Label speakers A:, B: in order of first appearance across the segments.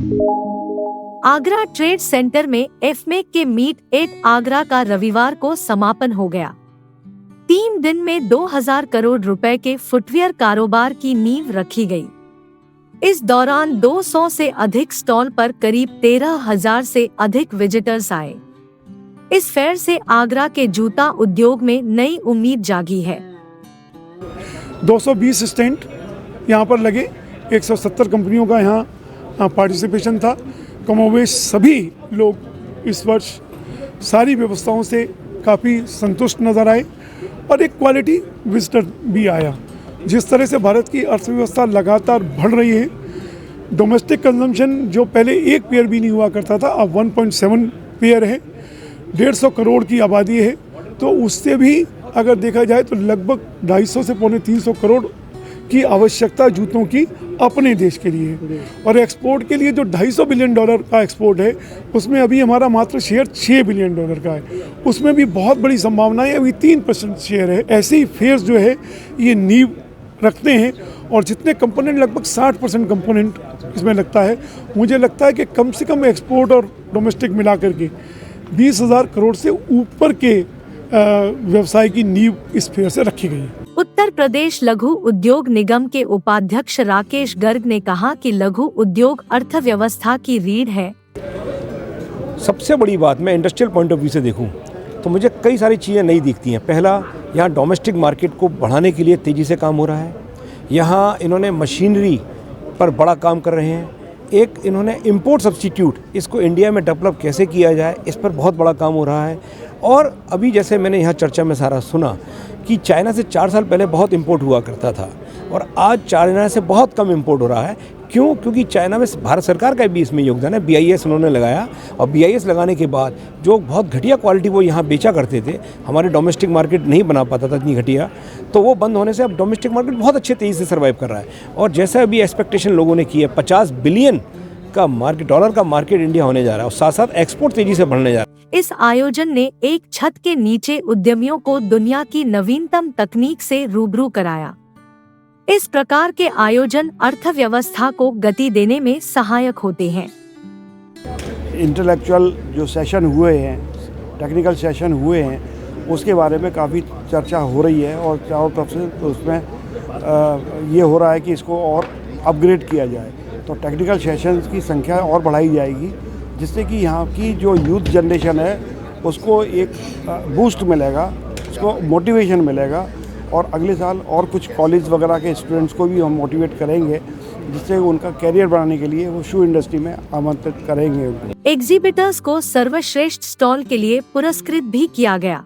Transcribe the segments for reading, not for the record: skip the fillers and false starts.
A: Agra trade centre में एफमेक के meet at Agra का रविवार को समापन हो गया। 3 दिन में 2000 करोड़ रुपए के फुटवियर कारोबार की नींव रखी गई। इस दौरान 200 से अधिक स्टॉल पर करीब 13,000 से अधिक विजिटर्स आए। इस फेयर से आगरा के जूता उद्योग में नई उम्मीद जागी है।
B: 220 स्टैंड यहाँ पर लगे, 170 कंपनियों का यहाँ पार्टिसिपेशन था। कमोवेश सभी लोग इस वर्ष सारी व्यवस्थाओं से काफ़ी संतुष्ट नज़र आए और एक क्वालिटी विजिटर भी आया। जिस तरह से भारत की अर्थव्यवस्था लगातार बढ़ रही है, डोमेस्टिक कंजम्पशन जो पहले एक पेयर भी नहीं हुआ करता था, अब 1.7 पेयर है। 150 करोड़ की आबादी है, तो उससे भी अगर देखा जाए तो लगभग 250 से पौने 300 करोड़ की आवश्यकता जूतों की अपने देश के लिए। और एक्सपोर्ट के लिए जो $250 बिलियन का एक्सपोर्ट है, उसमें अभी हमारा मात्र शेयर $6 बिलियन का है। उसमें भी बहुत बड़ी संभावना है, अभी 3% शेयर है। ऐसे ही फेयर्स जो है ये नींव रखते हैं और जितने कंपोनेंट, लगभग 60% कंपोनेंट इसमें लगता है। मुझे लगता है कि कम से कम एक्सपोर्ट और डोमेस्टिक मिला करके 20,000 करोड़ से ऊपर के व्यवसाय की नींव इस फेयर से रखी गई है।
A: उत्तर प्रदेश लघु उद्योग निगम के उपाध्यक्ष राकेश गर्ग ने कहा कि लघु उद्योग अर्थव्यवस्था की रीढ़ है।
C: सबसे बड़ी बात, मैं इंडस्ट्रियल पॉइंट ऑफ व्यू से देखूं तो मुझे कई सारी चीज़ें नई दिखती हैं। पहला, यहाँ डोमेस्टिक मार्केट को बढ़ाने के लिए तेज़ी से काम हो रहा है। यहाँ इन्होंने मशीनरी पर बड़ा काम कर रहे हैं। एक इन्होंने इंपोर्ट सब्स्टिट्यूट, इसको इंडिया में डेवलप कैसे किया जाए, इस पर बहुत बड़ा काम हो रहा है। और अभी जैसे मैंने यहाँ चर्चा में सारा सुना कि चाइना से 4 साल पहले बहुत इंपोर्ट हुआ करता था और आज चाइना से बहुत कम इंपोर्ट हो रहा है। क्यों? क्योंकि चाइना में भारत सरकार का भी इसमें योगदान है। BIS उन्होंने लगाया और BIS लगाने के बाद जो बहुत घटिया क्वालिटी वो यहाँ बेचा करते थे, हमारे डोमेस्टिक मार्केट नहीं बना पाता था इतनी घटिया, तो वो बंद होने से अब डोमेस्टिक मार्केट बहुत अच्छे तेज़ी से सर्वाइव कर रहा है। और जैसा अभी एक्सपेक्टेशन लोगों ने की है, $50 बिलियन का मार्केट, डॉलर का मार्केट इंडिया होने जा रहा है और साथ साथ एक्सपोर्ट तेजी से बढ़ने जा रहा है।
A: इस आयोजन ने एक छत के नीचे उद्यमियों को दुनिया की नवीनतम तकनीक से रूबरू कराया। इस प्रकार के आयोजन अर्थव्यवस्था को गति देने में सहायक होते हैं।
D: इंटेलेक्चुअल जो सेशन हुए हैं, टेक्निकल सेशन हुए हैं, उसके बारे में काफ़ी चर्चा हो रही है और चारों तरफ से तो उसमें ये हो रहा है कि इसको और अपग्रेड किया जाए। तो टेक्निकल सेशंस की संख्या और बढ़ाई जाएगी, जिससे कि यहाँ की जो यूथ जनरेशन है उसको एक बूस्ट मिलेगा, उसको मोटिवेशन मिलेगा और अगले साल और कुछ कॉलेज वगैरह के स्टूडेंट्स को भी हम मोटिवेट करेंगे, जिससे उनका कैरियर बढ़ाने के लिए वो शू इंडस्ट्री में आमंत्रित करेंगे।
A: एग्जिबिटर्स को सर्वश्रेष्ठ स्टॉल के लिए पुरस्कृत भी किया गया,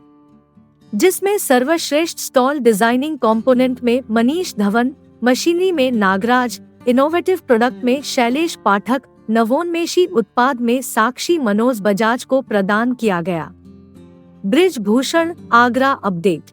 A: जिसमें सर्वश्रेष्ठ स्टॉल डिजाइनिंग कंपोनेंट में मनीष धवन, मशीनरी में नागराज, इनोवेटिव प्रोडक्ट में शैलेश पाठक, नवोन्मेषी उत्पाद में साक्षी मनोज बजाज को प्रदान किया गया। Bridge Bhushan, Agra update.